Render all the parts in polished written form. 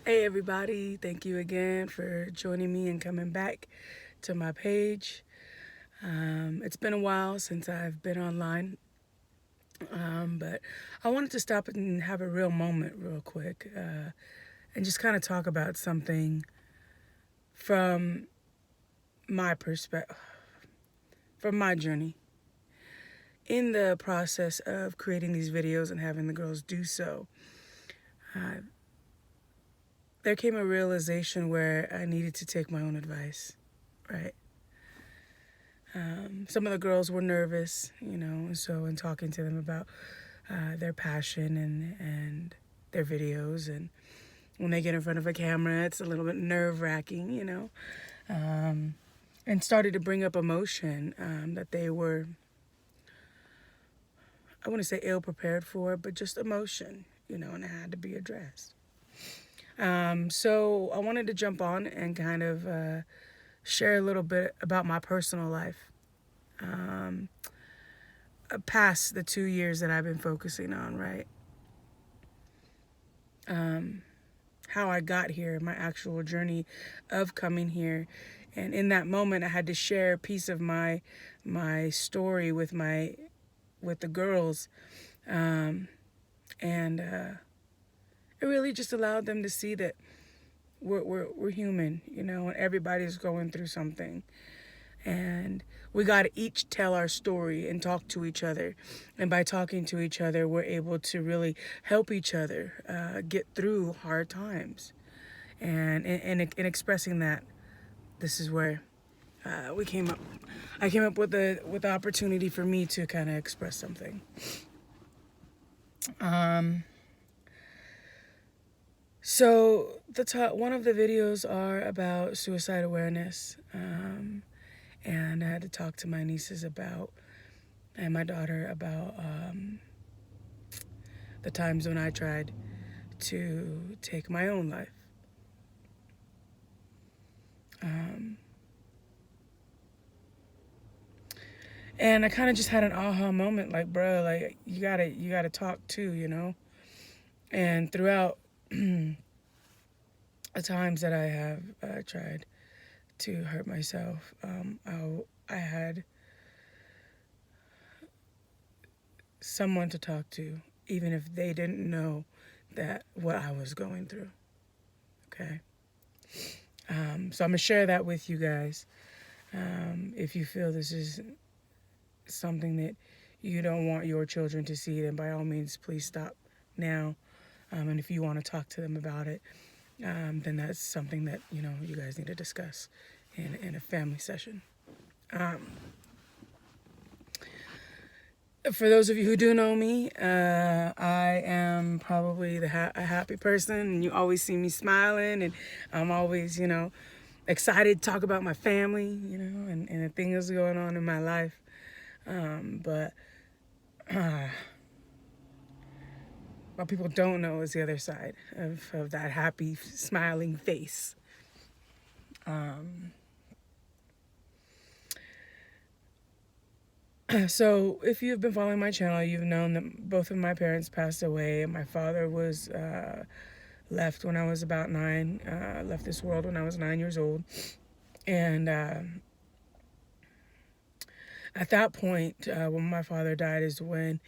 Hey everybody, thank you again for joining me and coming back to my page. It's been a while since I've been online, but I wanted to stop and have a real moment real quick and just kind of talk about something from my perspective, from my journey. In the process of creating these videos and having the girls do so, uh, there came a realization where I needed to take my own advice, right? Some of the girls were nervous, and so in talking to them about their passion and their videos, and when they get in front of a camera, it's a little bit nerve wracking, and started to bring up emotion that they were, I wouldn't say ill prepared for, but just emotion, and it had to be addressed. So I wanted to jump on and kind of share a little bit about my personal life. Past the 2 years that I've been focusing on, right? How I got here, my actual journey of coming here. And in that moment I had to share a piece of my story with the girls. And it really just allowed them to see that we're human, and everybody's going through something. And we got to each tell our story and talk to each other. And by talking to each other, we're able to really help each other get through hard times. And in expressing that, this is where we came up. I came up with the opportunity for me to kind of express something. So one of the videos are about suicide awareness. And I had to talk to my nieces about, and my daughter about the times when I tried to take my own life. And I kind of just had an aha moment, like, bro, like you gotta talk too, And throughout the times that I have tried to hurt myself, I had someone to talk to, even if they didn't know that what I was going through. Okay. So I'm gonna share that with you guys. If you feel this is something that you don't want your children to see, then by all means, please stop now. And if you want to talk to them about it, then that's something that you guys need to discuss in a family session. For those of you who do know me, I am probably a happy person, and you always see me smiling, and I'm always, excited to talk about my family, and the things going on in my life. But what people don't know is the other side of that happy, smiling face. So if you've been following my channel, you've known that both of my parents passed away. My father was left when I was about 9, left this world when I was 9 years old. And at that point, when my father died, is when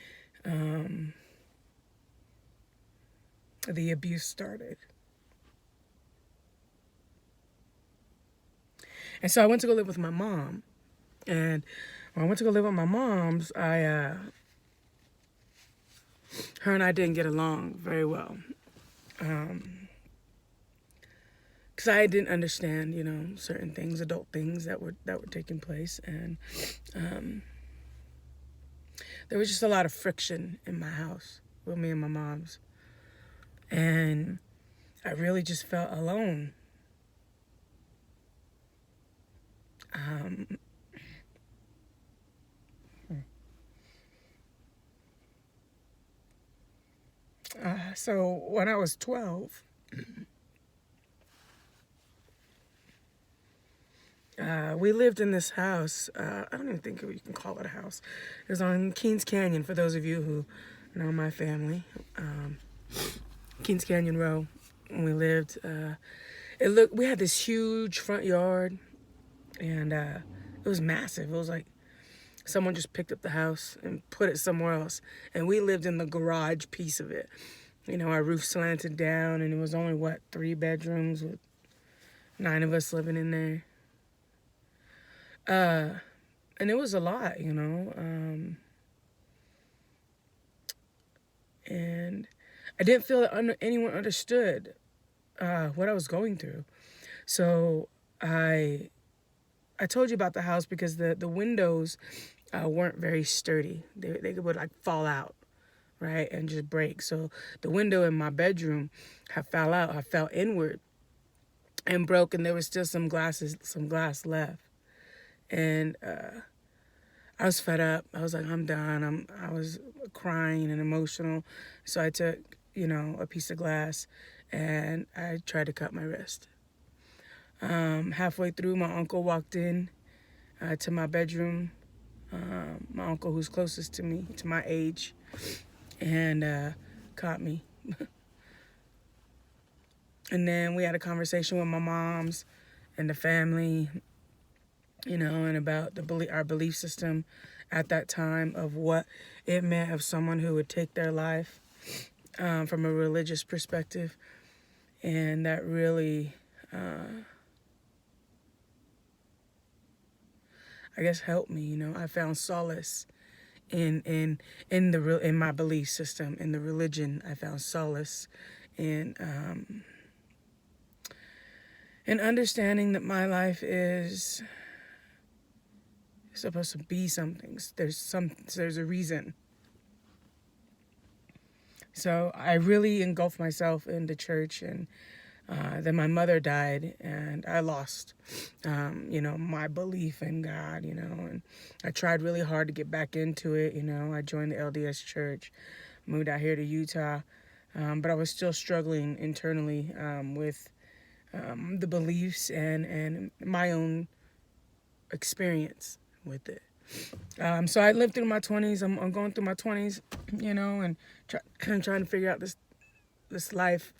the abuse started. And so I went to go live with my mom. And when I went to go live with my mom's, her and I didn't get along very well. Because I didn't understand, certain things, adult things that were taking place. And there was just a lot of friction in my house with me and my mom's. And I really just felt alone. So when I was 12, we lived in this house. I don't even think you can call it a house. It was on Keens Canyon, for those of you who know my family. Keens Canyon Row, when we lived. We had this huge front yard, and it was massive. It was like someone just picked up the house and put it somewhere else, and we lived in the garage piece of it. Our roof slanted down, and it was only 3 bedrooms with 9 of us living in there. And it was a lot, and I didn't feel that anyone understood what I was going through. So I told you about the house because the windows weren't very sturdy. They would like fall out, right, and just break. So the window in my bedroom fell out. I fell inward and broke, and there was still some glass left. And I was fed up. I was like, I'm done. I was crying and emotional. So I took, a piece of glass and I tried to cut my wrist. Halfway through, my uncle walked in to my bedroom. My uncle who's closest to me, to my age, and caught me. And then we had a conversation with my moms and the family, and about our belief system at that time of what it meant of someone who would take their life from a religious perspective. And that really, I guess, helped me. I found solace in my belief system, in the religion. I found solace in understanding that my life is supposed to be something. There's a reason. So I really engulfed myself into church, and then my mother died, and I lost, my belief in God, and I tried really hard to get back into it. I joined the LDS church, moved out here to Utah, but I was still struggling internally with the beliefs and my own experience with it. So I lived through my 20s. I'm going through my 20s, and trying to figure out this life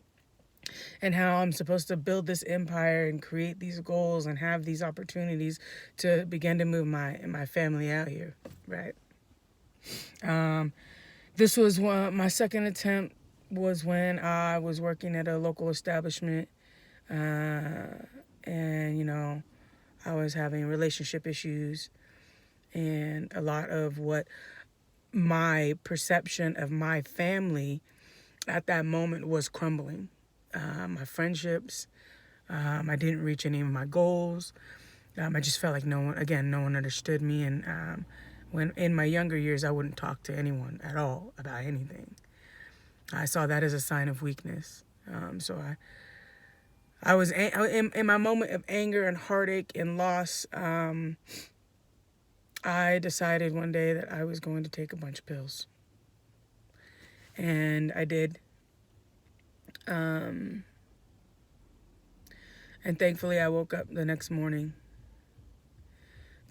and how I'm supposed to build this empire and create these goals and have these opportunities to begin to move my family out here, right? This was my second attempt was when I was working at a local establishment, and I was having relationship issues, and a lot of what my perception of my family at that moment was crumbling. My friendships, I didn't reach any of my goals. I just felt like no one understood me. And when in my younger years, I wouldn't talk to anyone at all about anything. I saw that as a sign of weakness. So I was in my moment of anger and heartache and loss. I decided one day that I was going to take a bunch of pills. And I did. And thankfully I woke up the next morning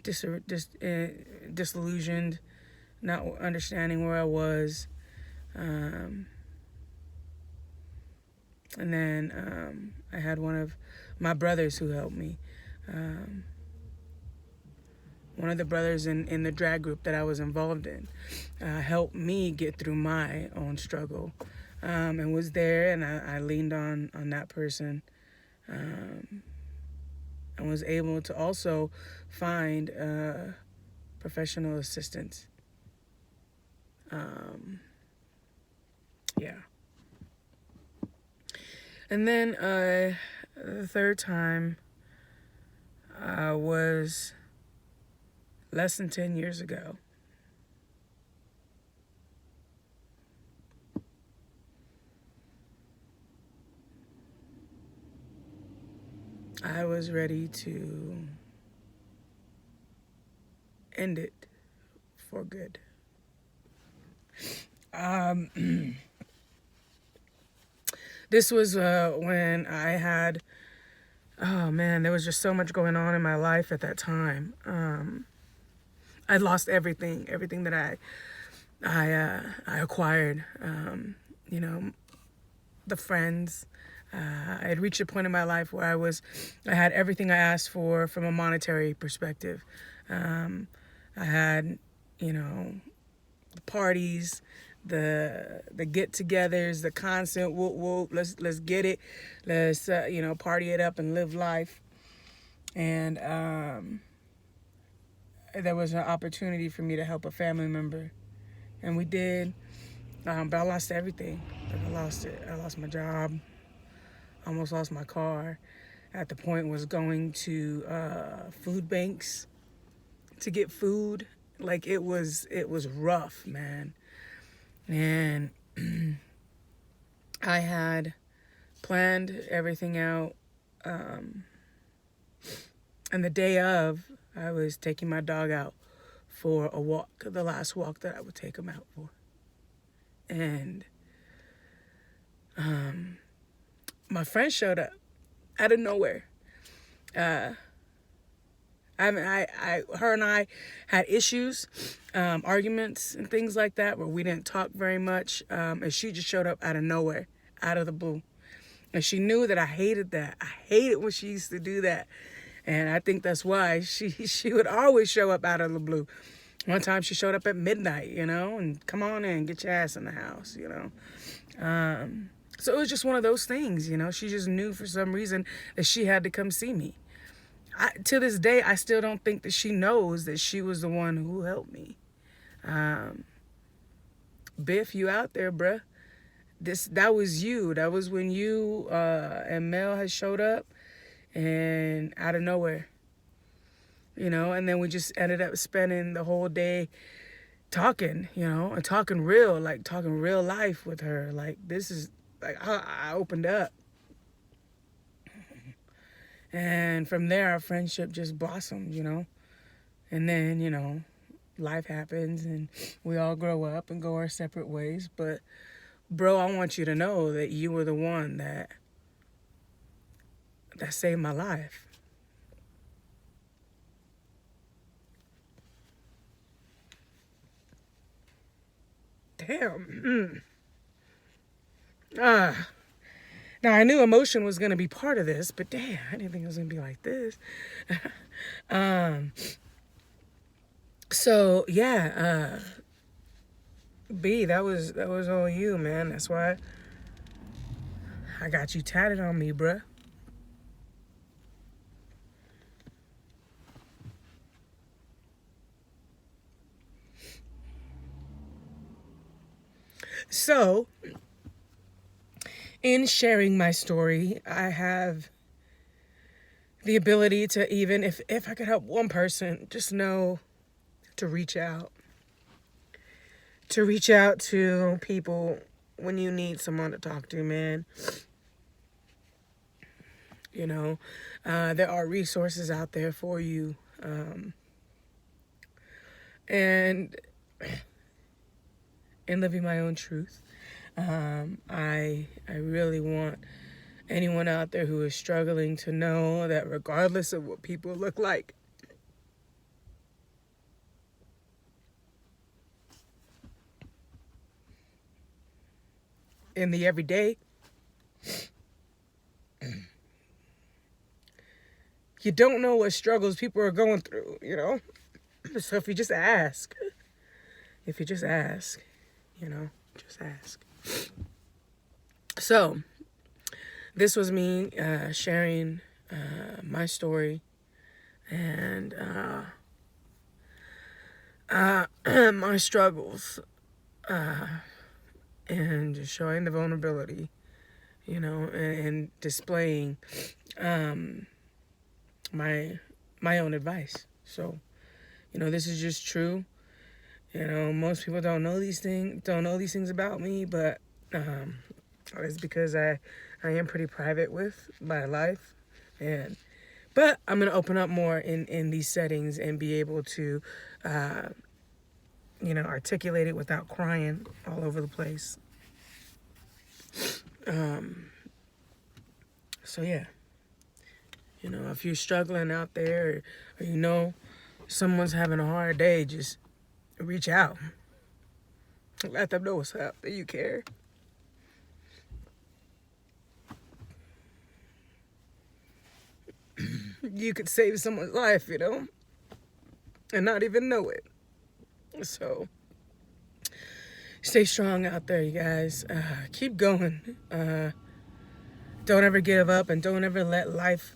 disillusioned, not understanding where I was. And then I had one of my brothers who helped me. One of the brothers in the drag group that I was involved in helped me get through my own struggle, and was there, and I leaned on that person, and was able to also find professional assistance. Yeah. And then the third time was less than 10 years ago. I was ready to end it for good. This was when I had, there was just so much going on in my life at that time. I lost everything that I acquired. The friends, I had reached a point in my life where I had everything I asked for from a monetary perspective. I had, you know, the parties, the get-togethers, the constant whoop whoop. Let's get it, let's party it up and live life. And there was an opportunity for me to help a family member, and we did. But I lost everything. Like, I lost it. I lost my job. Almost lost my car. At the point was going to food banks to get food. Like, it was rough, man. And I had planned everything out. And the day of, I was taking my dog out for a walk, the last walk that I would take him out for. And my friend showed up out of nowhere. Her and I had issues, arguments and things like that where we didn't talk very much. And she just showed up out of nowhere, out of the blue. And she knew that I hated that. I hated when she used to do that. And I think that's why she would always show up out of the blue. One time she showed up at midnight, and come on in, get your ass in the house, So it was just one of those things, She just knew for some reason that she had to come see me. To this day, I still don't think that she knows that she was the one who helped me. Biff, you out there, bruh. That was you. That was when you and Mel had showed up, and out of nowhere. And then we just ended up spending the whole day talking, and talking real life with her. Like, this is, like, I opened up. And from there, our friendship just blossomed, And then, life happens and we all grow up and go our separate ways. But, bro, I want you to know that you were the one that saved my life. Damn. Now, I knew emotion was going to be part of this, but damn, I didn't think it was going to be like this. So, yeah, B, that was all you, man. That's why I got you tatted on me, bruh. So, in sharing my story, I have the ability to, even if I could help one person, just know to reach out. To reach out to people when you need someone to talk to, man. There are resources out there for you. And in living my own truth, I really want anyone out there who is struggling to know that regardless of what people look like, in the everyday, you don't know what struggles people are going through, So if you just ask, just ask. So, this was me sharing my story and my struggles and just showing the vulnerability, and displaying my own advice. So, this is just true. Most people don't know these things about me, but it's because I am pretty private with my life. But I'm going to open up more in these settings and be able to, articulate it without crying all over the place. So, yeah. If you're struggling out there or someone's having a hard day, just reach out. Let them know what's up, that you care. you could save someone's life, you know, and not even know it. So stay strong out there, you guys. Keep going. Don't ever give up, and don't ever let life,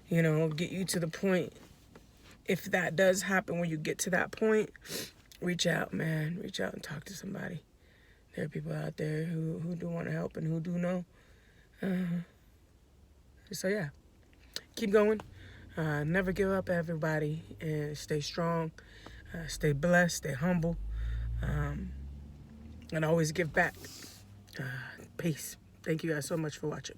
you know, get you to the point. If that does happen, when you get to that point, reach out, man. Reach out and talk to somebody. There are people out there who do want to help and who do know. So yeah, keep going. Never give up, everybody, and stay strong. Stay blessed. Stay humble. And always give back. Peace. Thank you guys so much for watching.